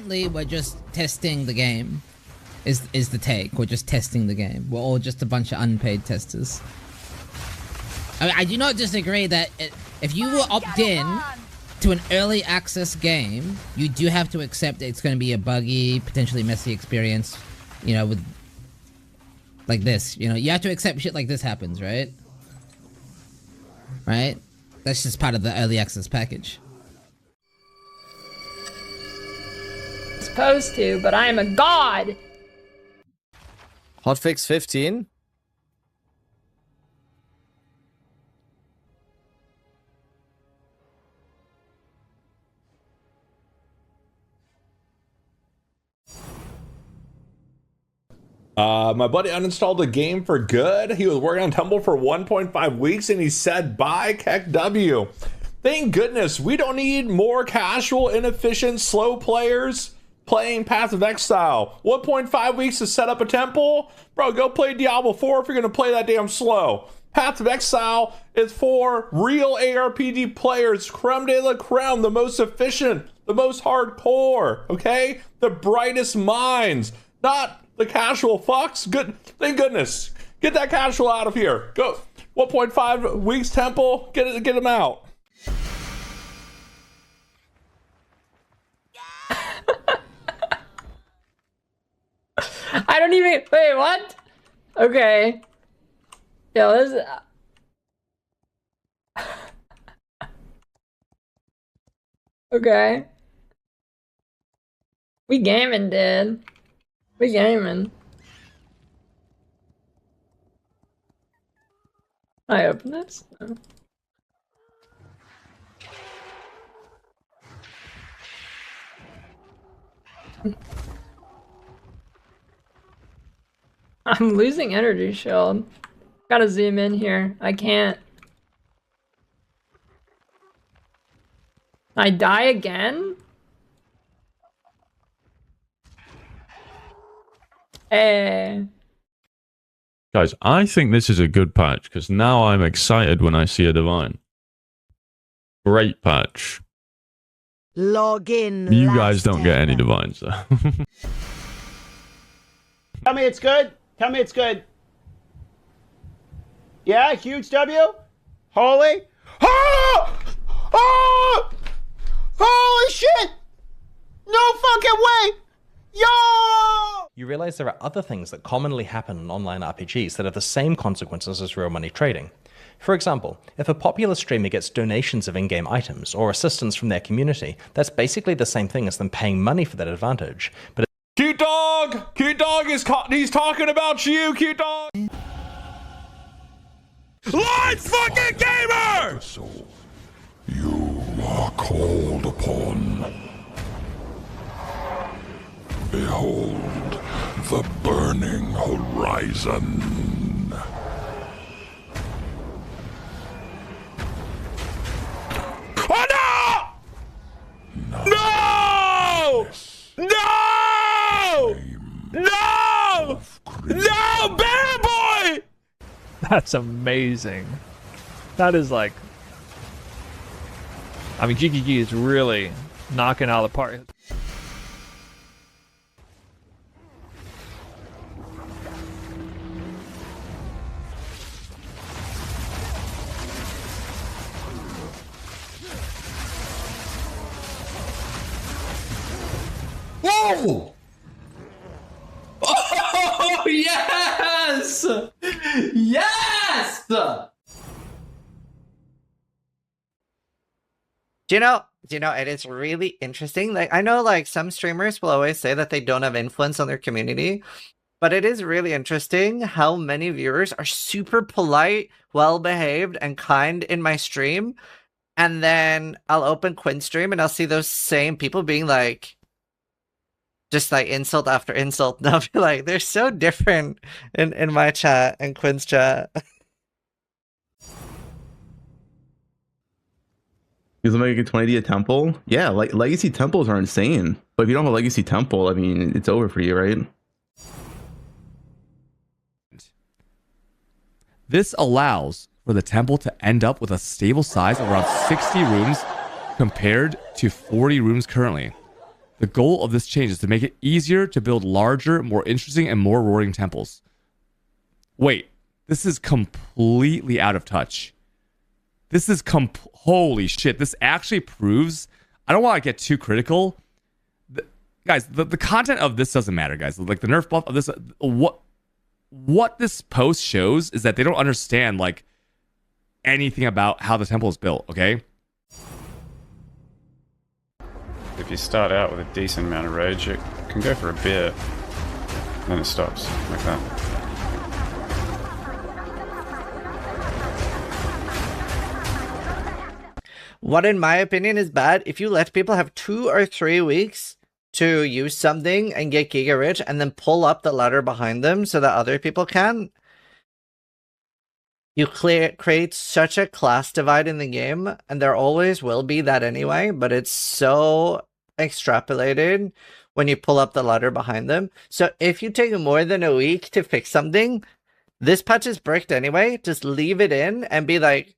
apparently we're just testing the game. Is the take? We're just testing the game. We're all just a bunch of unpaid testers. I mean, I do not disagree that if you will opt in to an early access game, you do have to accept it's going to be a buggy, potentially messy experience. You know, with like this. You know, you have to accept shit like this happens, right? Right? That's just part of the early access package. Supposed to, but I am a god. Hotfix 15. My buddy uninstalled the game for good. He was working on Temple for 1.5 weeks and he said bye, Keck W. Thank goodness we don't need more casual, inefficient, slow players playing Path of Exile. 1.5 weeks to set up a temple? Bro, go play Diablo 4 if you're gonna play that damn slow. Path of Exile is for real ARPG players, creme de la creme, the most efficient, the most hardcore, okay? The brightest minds, not the casual fucks. Good, thank goodness. Get that casual out of here. Go 1.5 weeks temple, get him out. I don't even wait, what? Okay. Yo, this okay. We gaming, dude. We gaming. I open this? No. I'm losing energy shield. Gotta zoom in here. I can't. I die again? Hey. Guys, I think this is a good patch because now I'm excited when I see a divine. Great patch. Log in. You guys don't get any divines though. Tell me it's good. Tell me it's good. Yeah, huge W. Holy. Oh! Oh! Holy shit! No fucking way! Yo! You realize there are other things that commonly happen in online RPGs that have the same consequences as real money trading. For example, if a popular streamer gets donations of in-game items or assistance from their community, that's basically the same thing as them paying money for that advantage. But Cutedog! Cutedog is he's talking about you, Cutedog! Light fucking gamer! You are called upon. Behold the burning horizon. Oh no! No! No! No! No, baby boy! That's amazing. That is like, I mean, GGG is really knocking out of the park. Whoa! Oh, yes! Yes! Do you know, it is really interesting. Like, I know, like, some streamers will always say that they don't have influence on their community, but it is really interesting how many viewers are super polite, well-behaved, and kind in my stream. And then I'll open Quinn's stream and I'll see those same people being like, just like insult after insult. And I'll be like, they're so different in my chat and Quinn's chat. Because I'm making 20D a temple. Yeah, like legacy temples are insane. But if you don't have a legacy temple, I mean, it's over for you, right? This allows for the temple to end up with a stable size of around 60 rooms compared to 40 rooms currently. The goal of this change is to make it easier to build larger, more interesting, and more rewarding temples. Wait, this is completely out of touch. This is holy shit. This actually proves, I don't want to get too critical. Guys, the content of this doesn't matter, guys. Like the nerf buff of this, what this post shows is that they don't understand like anything about how the temple is built, okay? If you start out with a decent amount of rage, it can go for a bit, then it stops, like that. What, in my opinion, is bad, if you let people have 2 or 3 weeks to use something and get giga rich and then pull up the ladder behind them so that other people can, you create such a class divide in the game, and there always will be that anyway, but it's so extrapolated when you pull up the ladder behind them. So if you take more than a week to fix something, this patch is bricked anyway. Just leave it in and be like,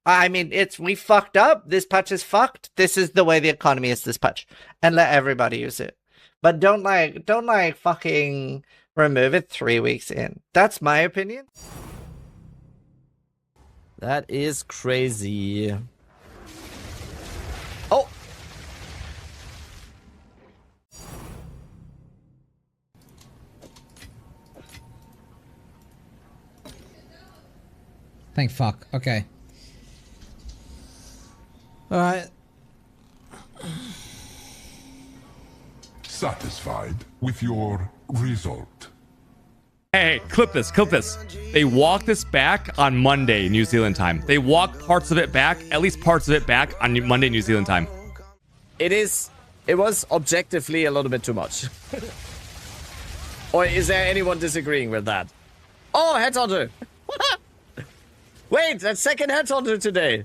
I mean, we fucked up. This patch is fucked. This is the way the economy is this patch. And let everybody use it. But don't fucking remove it 3 weeks in. That's my opinion. That is crazy. Oh! Thank fuck. Okay. Alright. Satisfied with your result? Hey, clip this. They walk this back on Monday, New Zealand time. They walk parts of it back, at least parts of it back on Monday, New Zealand time. It was objectively a little bit too much. Or is there anyone disagreeing with that? Oh, Headhunter! Wait, that's second Headhunter today.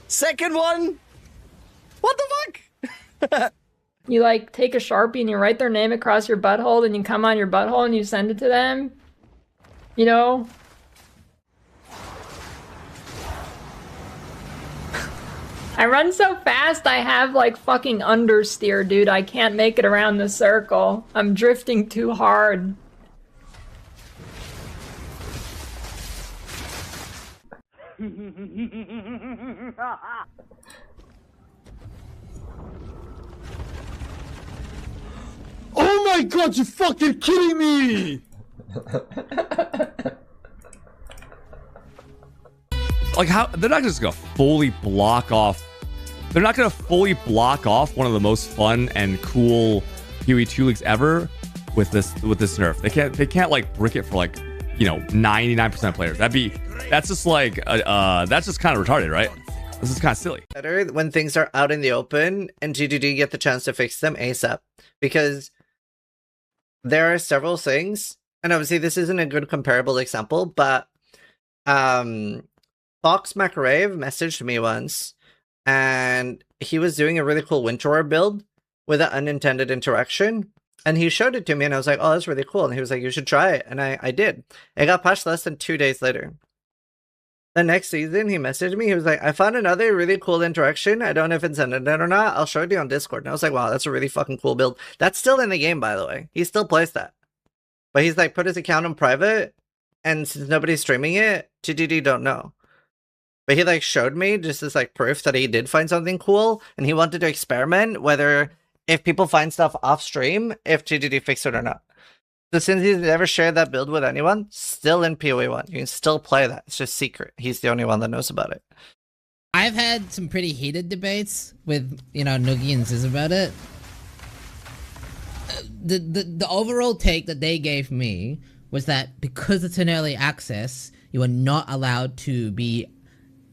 Second one? What the fuck? You like take a Sharpie and you write their name across your butthole, and you come on your butthole and you send it to them. You know? I run so fast I have like fucking understeer, dude. I can't make it around the circle. I'm drifting too hard. Oh my god, you fucking kidding me! Like how they're not just gonna fully block off. They're not gonna fully block off one of the most fun and cool PoE 2 leagues ever with this nerf. They can't like brick it for like, you know, 99% of players. That's just like that's just kind of retarded, right? This is kind of silly. Better when things are out in the open and GGD get the chance to fix them ASAP, because there are several things, and obviously this isn't a good comparable example, but Pohx McRave messaged me once, and he was doing a really cool Winter War build with an unintended interaction, and he showed it to me, and I was like, oh, that's really cool, and he was like, you should try it, and I did. It got patched less than 2 days later. The next season, he messaged me, he was like, I found another really cool interaction, I don't know if it's internet or not, I'll show it to you on Discord. And I was like, wow, that's a really fucking cool build. That's still in the game, by the way. He still plays that. But he's like, put his account on private, and since nobody's streaming it, GGD don't know. But he like showed me just as like proof that he did find something cool, and he wanted to experiment whether if people find stuff off stream, if GGD fixed it or not. So since he's never shared that build with anyone, still in PoE 1. You can still play that. It's just secret. He's the only one that knows about it. I've had some pretty heated debates with, you know, Noogie and Ziz about it. The overall take that they gave me was that because it's an early access, you are not allowed to be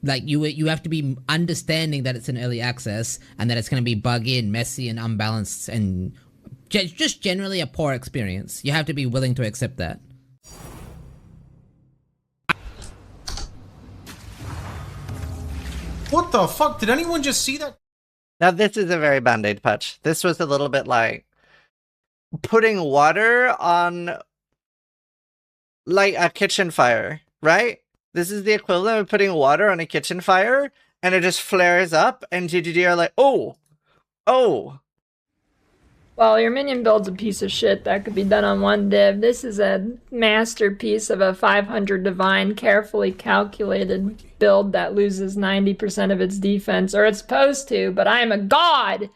like you have to be understanding that it's an early access and that it's going to be buggy and messy and unbalanced and just generally a poor experience. You have to be willing to accept that. What the fuck? Did anyone just see that? Now this is a very band-aid patch. This was a little bit like putting water on like a kitchen fire, right? This is the equivalent of putting water on a kitchen fire and it just flares up and GGD are like, oh, Well, your minion build's a piece of shit that could be done on one div. This is a masterpiece of a 500 divine, carefully calculated build that loses 90% of its defense, or it's supposed to, but I am a god!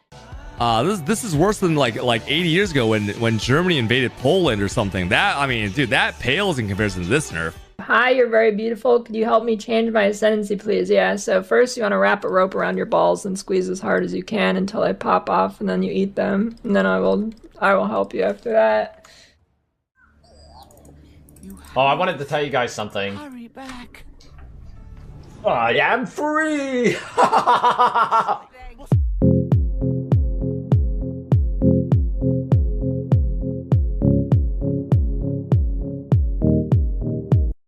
This is worse than like 80 years ago when Germany invaded Poland or something. That, I mean, dude, that pales in comparison to this nerf. Hi, you're very beautiful. Could you help me change my ascendancy, please? Yeah, so first you want to wrap a rope around your balls and squeeze as hard as you can until they pop off, and then you eat them. And then I will help you after that. Oh, I wanted to tell you guys something. Hurry back. I am free!